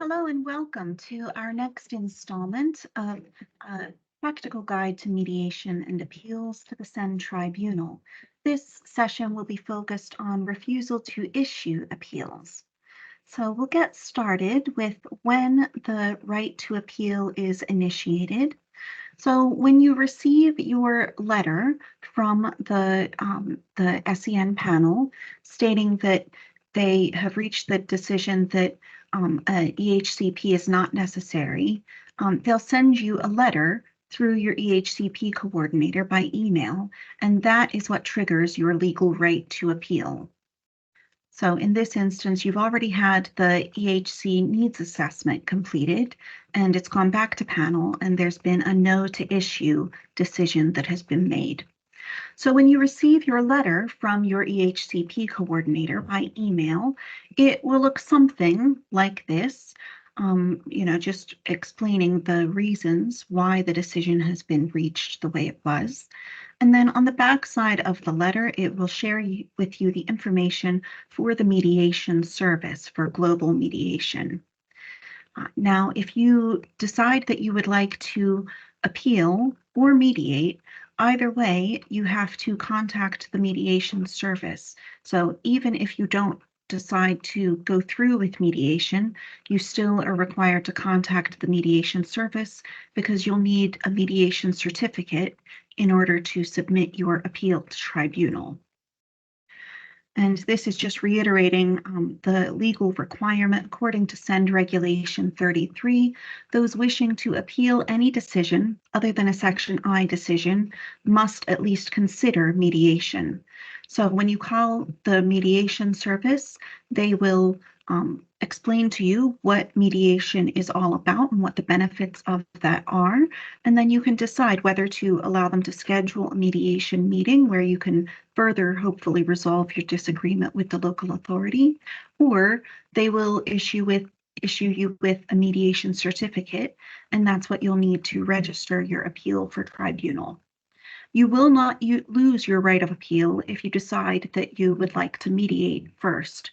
Hello and welcome to our next installment of Practical Guide to Mediation and Appeals to the SEND Tribunal. This session will be focused on refusal to issue appeals. So we'll get started with when the right to appeal is initiated. So when you receive your letter from the SEN panel stating that they have reached the decision that an EHCP is not necessary, they'll send you a letter through your EHCP coordinator by email, and that is what triggers your legal right to appeal. So in this instance, you've already had the EHC needs assessment completed, and it's gone back to panel, and there's been a no to issue decision that has been made. So when you receive your letter from your EHCP coordinator by email, it will look something like this, just explaining the reasons why the decision has been reached the way it was. And then on the back side of the letter, it will share with you the information for the mediation service for global mediation. Now, if you decide that you would like to appeal or mediate, either way, you have to contact the mediation service. So even if you don't decide to go through with mediation, you still are required to contact the mediation service because you'll need a mediation certificate in order to submit your appeal to tribunal. And this is just reiterating the legal requirement according to SEND Regulation 33. Those wishing to appeal any decision other than a Section I decision must at least consider mediation. So when you call the mediation service, they will explain to you what mediation is all about and what the benefits of that are. And then you can decide whether to allow them to schedule a mediation meeting where you can further hopefully resolve your disagreement with the local authority, or they will issue you with a mediation certificate, and that's what you'll need to register your appeal for tribunal. You will not lose your right of appeal if you decide that you would like to mediate first.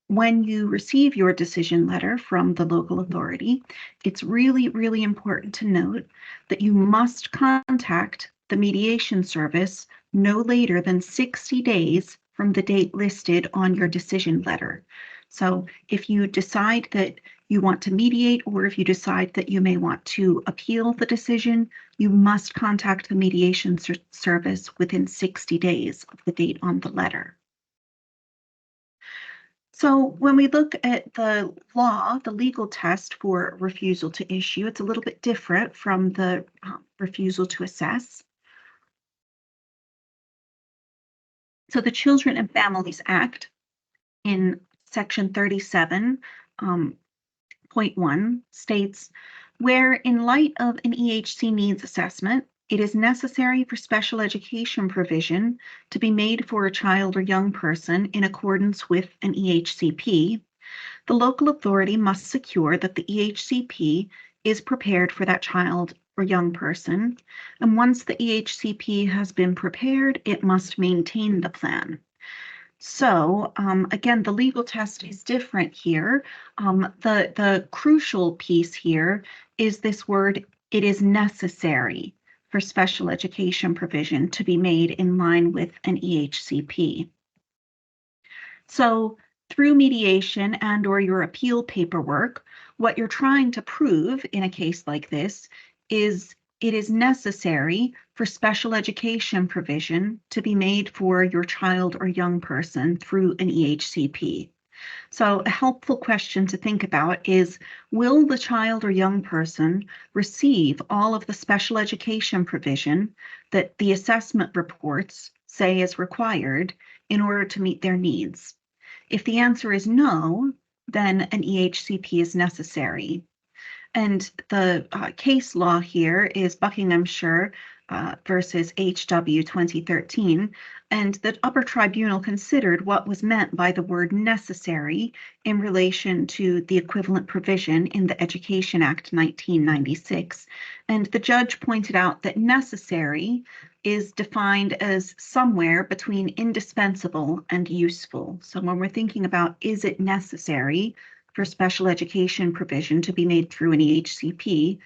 When you receive your decision letter from the local authority, it's really, really important to note that you must contact the mediation service no later than 60 days from the date listed on your decision letter. So if you decide that you want to mediate, or if you decide that you may want to appeal the decision, you must contact the mediation service within 60 days of the date on the letter. So when we look at the law, the legal test for refusal to issue, it's a little bit different from the refusal to assess. So the Children and Families Act in Section 37.1 states, where in light of an EHC needs assessment, it is necessary for special education provision to be made for a child or young person in accordance with an EHCP, the local authority must secure that the EHCP is prepared for that child or young person, and once the EHCP has been prepared, it must maintain the plan. So again, the legal test is different here. The crucial piece here is this word, it is necessary for special education provision to be made in line with an EHCP. So through mediation and or your appeal paperwork, what you're trying to prove in a case like this is it is necessary for special education provision to be made for your child or young person through an EHCP. So a helpful question to think about is, will the child or young person receive all of the special education provision that the assessment reports say is required in order to meet their needs? If the answer is no, then an EHCP is necessary. And the case law here is Buckinghamshire versus HW 2013, and the upper tribunal considered what was meant by the word necessary in relation to the equivalent provision in the Education Act 1996. And the judge pointed out that necessary is defined as somewhere between indispensable and useful. So when we're thinking about is it necessary, for special education provision to be made through an EHCP,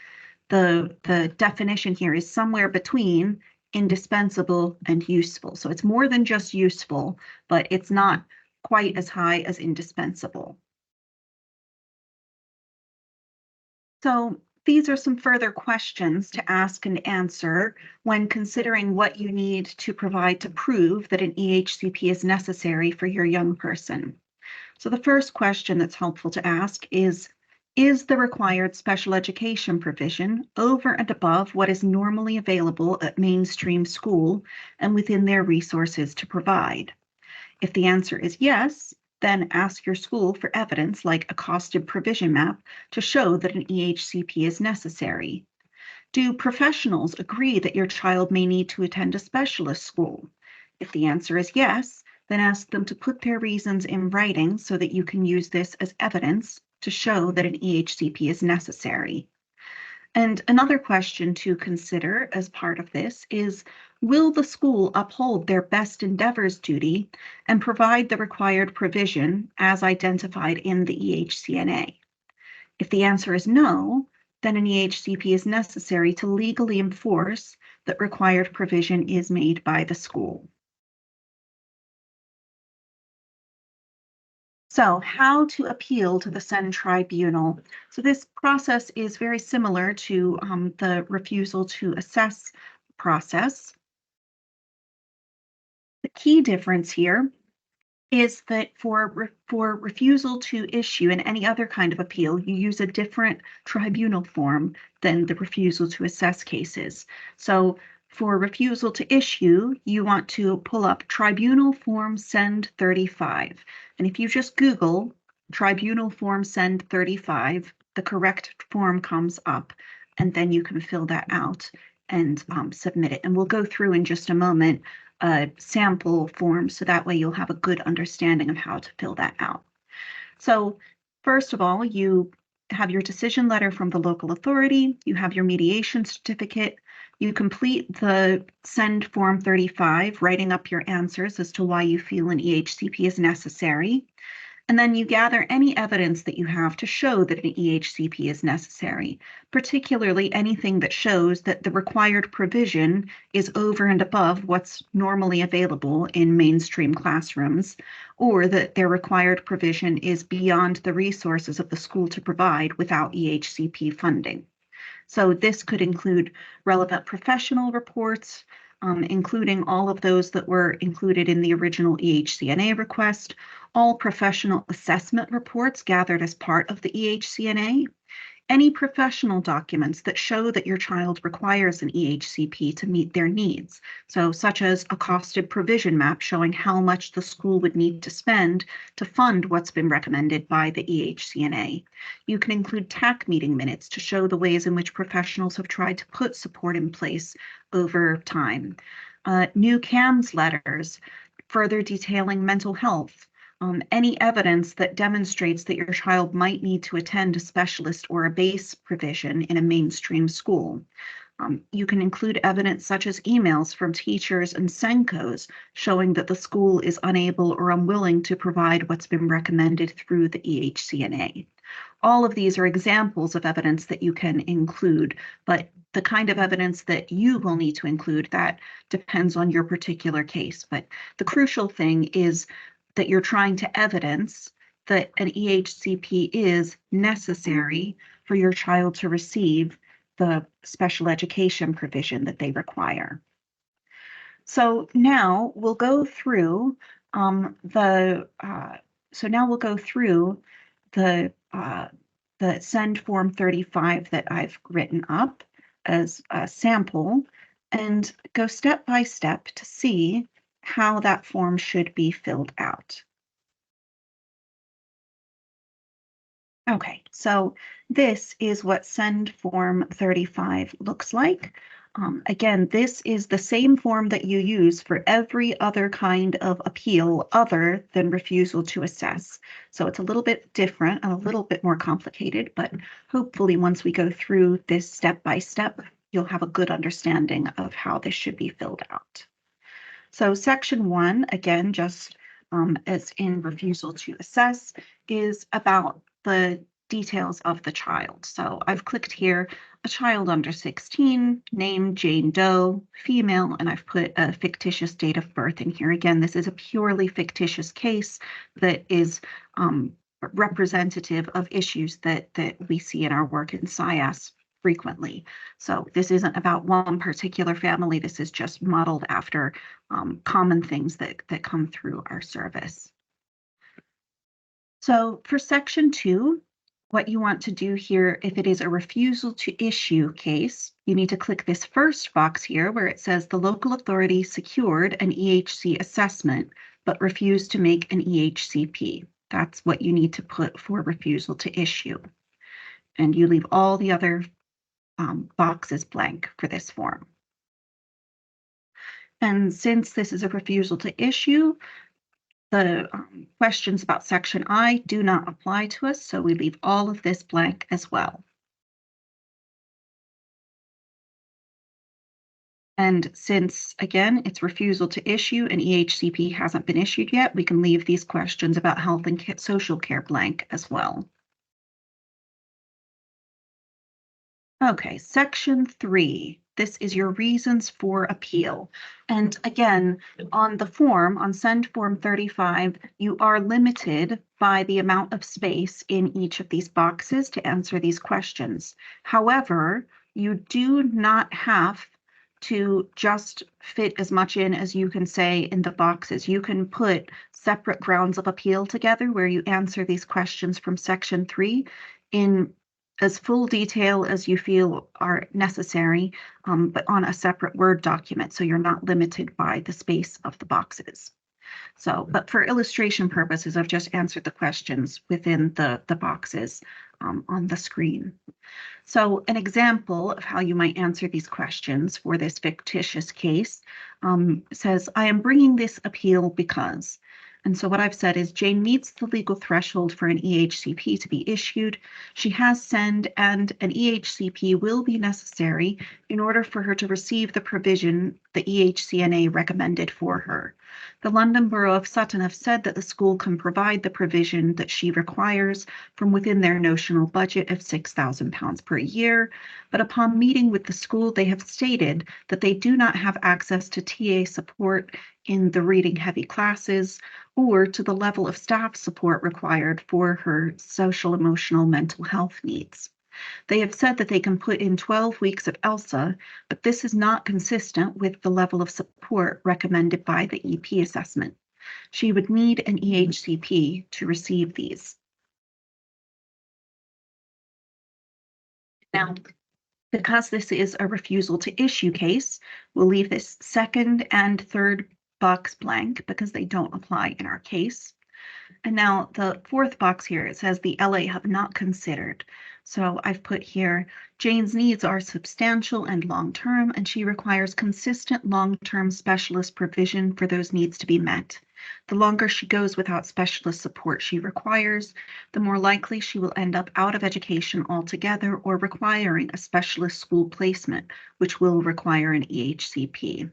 the definition here is somewhere between indispensable and useful. So it's more than just useful, but it's not quite as high as indispensable. So these are some further questions to ask and answer when considering what you need to provide to prove that an EHCP is necessary for your young person. So the first question that's helpful to ask is the required special education provision over and above what is normally available at mainstream school and within their resources to provide? If the answer is yes, then ask your school for evidence like a costed provision map to show that an EHCP is necessary. Do professionals agree that your child may need to attend a specialist school? If the answer is yes, then ask them to put their reasons in writing so that you can use this as evidence to show that an EHCP is necessary. And another question to consider as part of this is, will the school uphold their best endeavors duty and provide the required provision as identified in the EHCNA? If the answer is no, then an EHCP is necessary to legally enforce that required provision is made by the school. So how to appeal to the SEND Tribunal. So this process is very similar to the refusal to assess process. The key difference here is that for refusal to issue in any other kind of appeal, you use a different tribunal form than the refusal to assess cases. So for refusal to issue, you want to pull up Tribunal Form SEND35. And if you just Google Tribunal Form SEND35, the correct form comes up, and then you can fill that out and submit it. And we'll go through in just a moment a sample form, so that way you'll have a good understanding of how to fill that out. So first of all, you have your decision letter from the local authority, you have your mediation certificate, you complete the SEND Form 35, writing up your answers as to why you feel an EHCP is necessary. And then you gather any evidence that you have to show that an EHCP is necessary, particularly anything that shows that the required provision is over and above what's normally available in mainstream classrooms, or that their required provision is beyond the resources of the school to provide without EHCP funding. So this could include relevant professional reports, including all of those that were included in the original EHCNA request, all professional assessment reports gathered as part of the EHCNA, any professional documents that show that your child requires an EHCP to meet their needs, so such as a costed provision map showing how much the school would need to spend to fund what's been recommended by the EHCNA. You can include TAC meeting minutes to show the ways in which professionals have tried to put support in place over time. New CAMS letters, further detailing mental health, any evidence that demonstrates that your child might need to attend a specialist or a base provision in a mainstream school. You can include evidence such as emails from teachers and SENCOs showing that the school is unable or unwilling to provide what's been recommended through the EHCNA. All of these are examples of evidence that you can include, but the kind of evidence that you will need to include, that depends on your particular case. But the crucial thing is that you're trying to evidence that an EHCP is necessary for your child to receive the special education provision that they require. So now we'll go through the SEND Form 35 that I've written up as a sample and go step by step to see how that form should be filled out. Okay, so this is what SEND Form 35 looks like. Again, this is the same form that you use for every other kind of appeal other than refusal to assess. So it's a little bit different and a little bit more complicated, but hopefully once we go through this step by step, you'll have a good understanding of how this should be filled out. So section 1, again, just as in refusal to assess, is about the details of the child. So I've clicked here, a child under 16, name Jane Doe, female, and I've put a fictitious date of birth in here. Again, this is a purely fictitious case that is representative of issues that we see in our work in SIAS frequently. So this isn't about one particular family. This is just modeled after common things that come through our service. So for section 2, what you want to do here, if it is a refusal to issue case, you need to click this first box here where it says the local authority secured an EHC assessment but refused to make an EHCP. That's what you need to put for refusal to issue. And you leave all the other boxes blank for this form. And since this is a refusal to issue, the questions about section I do not apply to us, so we leave all of this blank as well. And since, again, it's refusal to issue and EHCP hasn't been issued yet, we can leave these questions about health and social care blank as well. Okay, section 3. This is your reasons for appeal. And again, on the form, on SEND form 35, you are limited by the amount of space in each of these boxes to answer these questions. However, you do not have to just fit as much in as you can say in the boxes. You can put separate grounds of appeal together where you answer these questions from section 3 in as full detail as you feel are necessary, but on a separate Word document, so you're not limited by the space of the boxes. So, but for illustration purposes, I've just answered the questions within the boxes on the screen. So an example of how you might answer these questions for this fictitious case says, I am bringing this appeal because. And so what I've said is Jane meets the legal threshold for an EHCP to be issued. She has SEND and an EHCP will be necessary in order for her to receive the provision the EHCNA recommended for her. The London Borough of Sutton have said that the school can provide the provision that she requires from within their notional budget of £6,000 per year, but upon meeting with the school, they have stated that they do not have access to TA support in the reading heavy classes or to the level of staff support required for her social, emotional, mental health needs. They have said that they can put in 12 weeks of ELSA, but this is not consistent with the level of support recommended by the EP assessment. She would need an EHCP to receive these. Now, because this is a refusal to issue case, we'll leave this second and third box blank because they don't apply in our case. And now the fourth box here, it says the LA have not considered. So I've put here, Jane's needs are substantial and long-term, and she requires consistent long-term specialist provision for those needs to be met. The longer she goes without specialist support she requires, the more likely she will end up out of education altogether or requiring a specialist school placement, which will require an EHCP.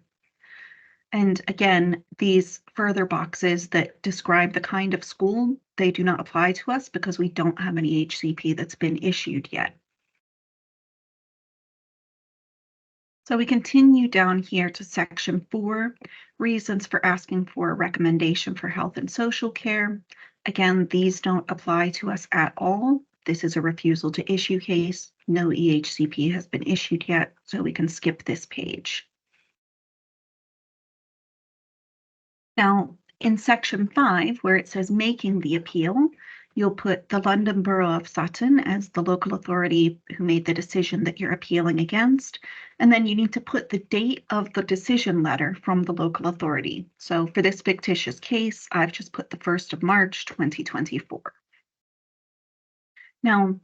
And again, these further boxes that describe the kind of school, they do not apply to us because we don't have an EHCP that's been issued yet. So we continue down here to section 4, reasons for asking for a recommendation for health and social care. Again, these don't apply to us at all. This is a refusal to issue case. No EHCP has been issued yet, so we can skip this page. Now, in section 5, where it says making the appeal, you'll put the London Borough of Sutton as the local authority who made the decision that you're appealing against. And then you need to put the date of the decision letter from the local authority. So for this fictitious case, I've just put the 1st of March, 2024. Now,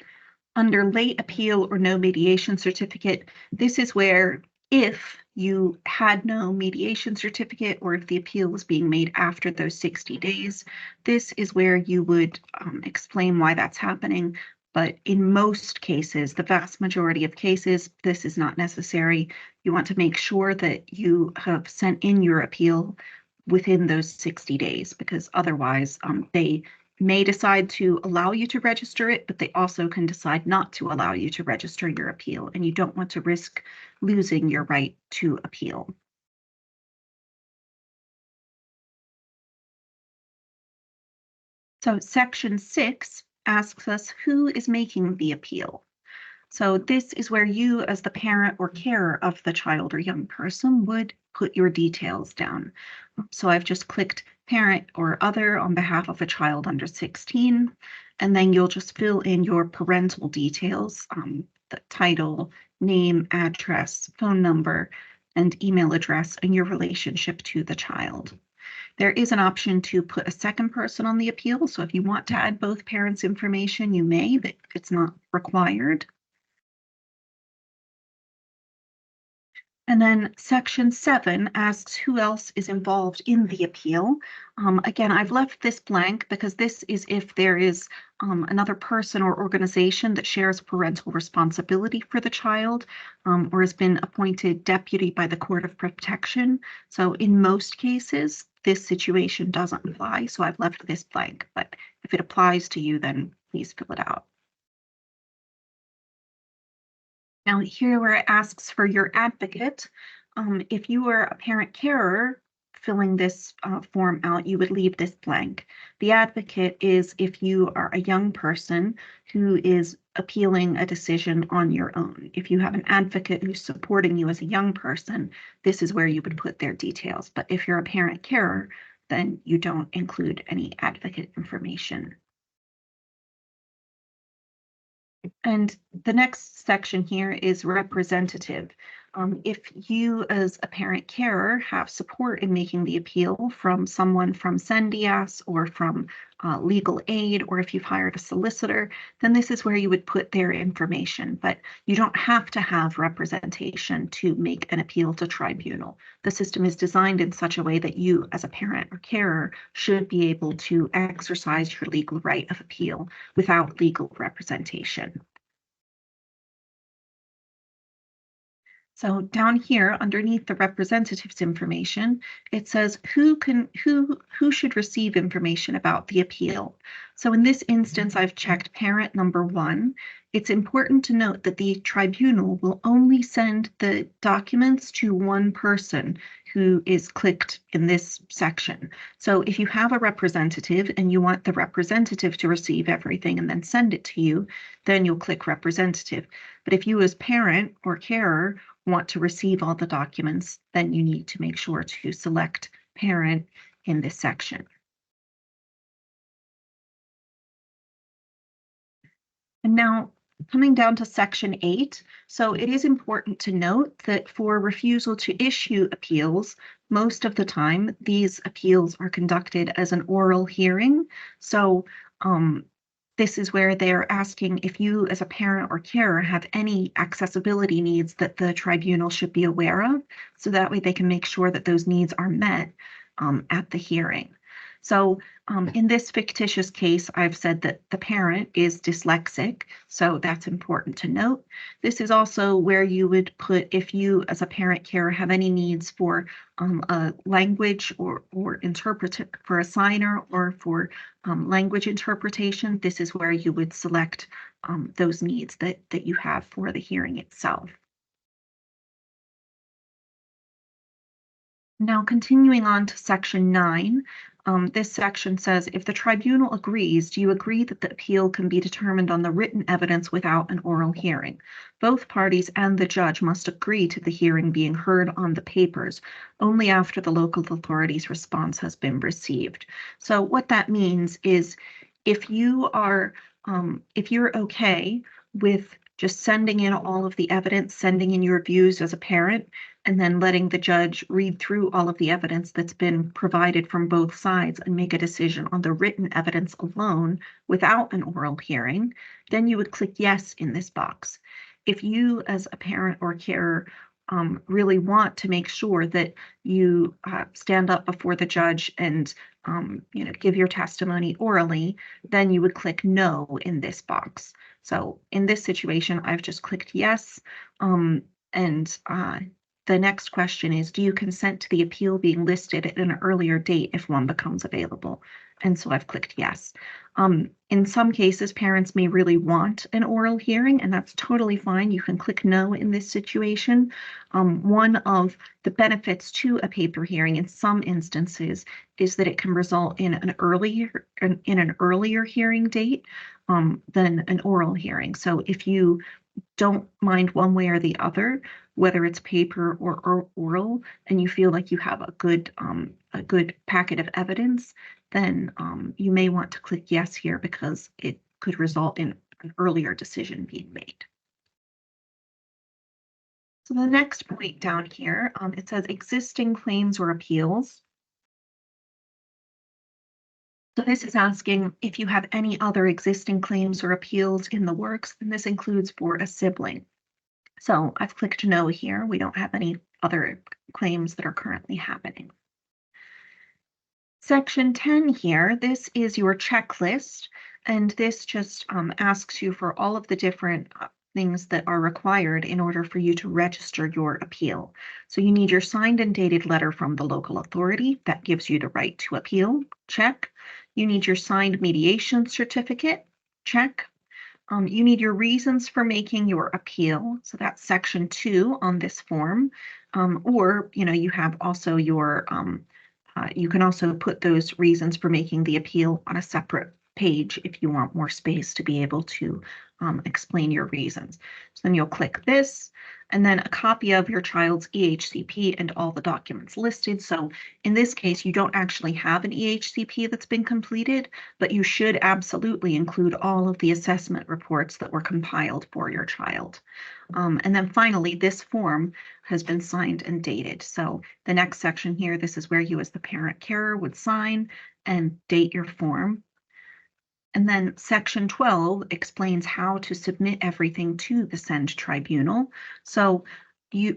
under late appeal or no mediation certificate, this is where if you had no mediation certificate or if the appeal was being made after those 60 days, this is where you would explain why that's happening. But in most cases, the vast majority of cases, this is not necessary. You want to make sure that you have sent in your appeal within those 60 days because otherwise they may decide to allow you to register it, but they also can decide not to allow you to register your appeal, and you don't want to risk losing your right to appeal. So Section 6 asks us who is making the appeal. So this is where you, as the parent or carer of the child or young person, would put your details down. So I've just clicked parent or other on behalf of a child under 16, and then you'll just fill in your parental details, the title, name, address, phone number, and email address, and your relationship to the child. There is an option to put a second person on the appeal, so if you want to add both parents' information, you may, but it's not required. And then Section 7 asks who else is involved in the appeal. Again, I've left this blank because this is if there is another person or organization that shares parental responsibility for the child or has been appointed deputy by the Court of Protection. So in most cases, this situation doesn't apply, so I've left this blank. But if it applies to you, then please fill it out. Now here where it asks for your advocate, if you are a parent carer filling this form out, you would leave this blank. The advocate is if you are a young person who is appealing a decision on your own. If you have an advocate who's supporting you as a young person, this is where you would put their details. But if you're a parent carer, then you don't include any advocate information. And the next section here is representative. If you as a parent carer have support in making the appeal from someone from SEND or from legal aid, or if you've hired a solicitor, then this is where you would put their information. But you don't have to have representation to make an appeal to tribunal. The system is designed in such a way that you as a parent or carer should be able to exercise your legal right of appeal without legal representation. So down here underneath the representative's information, it says who should receive information about the appeal. So in this instance, I've checked parent number 1. It's important to note that the tribunal will only send the documents to one person who is clicked in this section. So if you have a representative and you want the representative to receive everything and then send it to you, then you'll click representative. But if you as parent or carer want to receive all the documents, then you need to make sure to select parent in this section. And now coming down to Section 8, so it is important to note that for refusal to issue appeals, most of the time these appeals are conducted as an oral hearing. So this is where they're asking if you as a parent or carer have any accessibility needs that the tribunal should be aware of, so that way they can make sure that those needs are met at the hearing. So in this fictitious case, I've said that the parent is dyslexic, so that's important to note. This is also where you would put if you as a parent carer have any needs for a language or interpreter for a signer or for language interpretation. This is where you would select those needs that you have for the hearing itself. Now, continuing on to Section 9, this section says, if the tribunal agrees, do you agree that the appeal can be determined on the written evidence without an oral hearing? Both parties and the judge must agree to the hearing being heard on the papers only after the local authority's response has been received. So what that means is if you are, if you're okay with just sending in all of the evidence, sending in your views as a parent, and then letting the judge read through all of the evidence that's been provided from both sides and make a decision on the written evidence alone without an oral hearing, then you would click yes in this box. If you as a parent or carer really want to make sure that you stand up before the judge and give your testimony orally, then you would click no in this box. So in this situation, I've just clicked yes, and the next question is, do you consent to the appeal being listed at an earlier date if one becomes available? And so I've clicked yes. In some cases, parents may really want an oral hearing, and that's totally fine. You can click no in this situation. One of the benefits to a paper hearing in some instances is that it can result in an earlier hearing date than an oral hearing. So if you don't mind one way or the other, whether it's paper or oral, and you feel like you have a good packet of evidence, then you may want to click yes here because it could result in an earlier decision being made. So the next point down here, it says existing claims or appeals. So this is asking if you have any other existing claims or appeals in the works, and this includes for a sibling. So I've clicked no here. We don't have any other claims that are currently happening. Section 10 here, this is your checklist, and this just asks you for all of the different things that are required in order for you to register your appeal. So you need your signed and dated letter from the local authority that gives you the right to appeal, check. You need your signed mediation certificate, check. You need your reasons for making your appeal. So that's section 2 on this form. Or, you have also your you can also put those reasons for making the appeal on a separate page if you want more space to be able to explain your reasons. So then you'll click this, and then a copy of your child's EHCP and all the documents listed. So in this case, you don't actually have an EHCP that's been completed, but you should absolutely include all of the assessment reports that were compiled for your child. And then finally, this form has been signed and dated. So the next section here, this is where you as the parent carer would sign and date your form. And then section 12 explains how to submit everything to the SEND Tribunal. So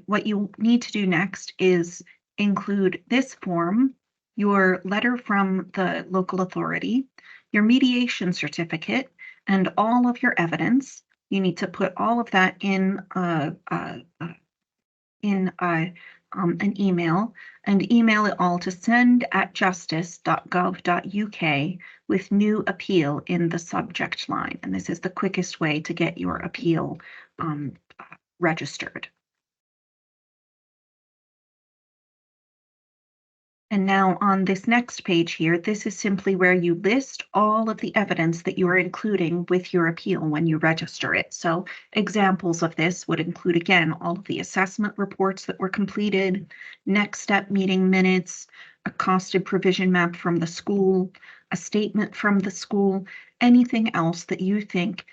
what you need to do next is include this form, your letter from the local authority, your mediation certificate, and all of your evidence. You need to put all of that in an email, and email it all to send@justice.gov.uk with new appeal in the subject line. And this is the quickest way to get your appeal registered. And now on this next page here, this is simply where you list all of the evidence that you are including with your appeal when you register it. So examples of this would include, again, all of the assessment reports that were completed, next step meeting minutes, a costed provision map from the school, a statement from the school, anything else that you think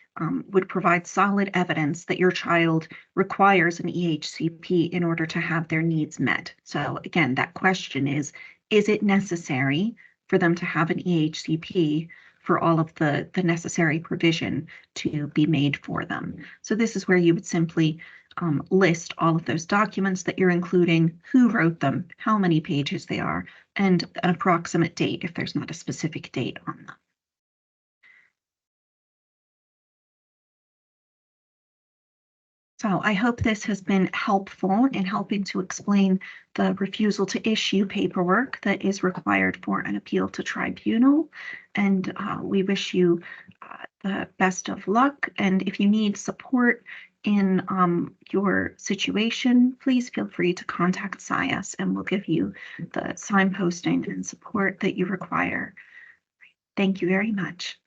would provide solid evidence that your child requires an EHCP in order to have their needs met. So again, that question is it necessary for them to have an EHCP for all of the necessary provision to be made for them? So this is where you would simply list all of those documents that you're including, who wrote them, how many pages they are, and an approximate date if there's not a specific date on them. So I hope this has been helpful in helping to explain the refusal to issue paperwork that is required for an appeal to tribunal. And we wish you the best of luck. And if you need support in your situation, please feel free to contact SIAS and we'll give you the signposting and support that you require. Thank you very much.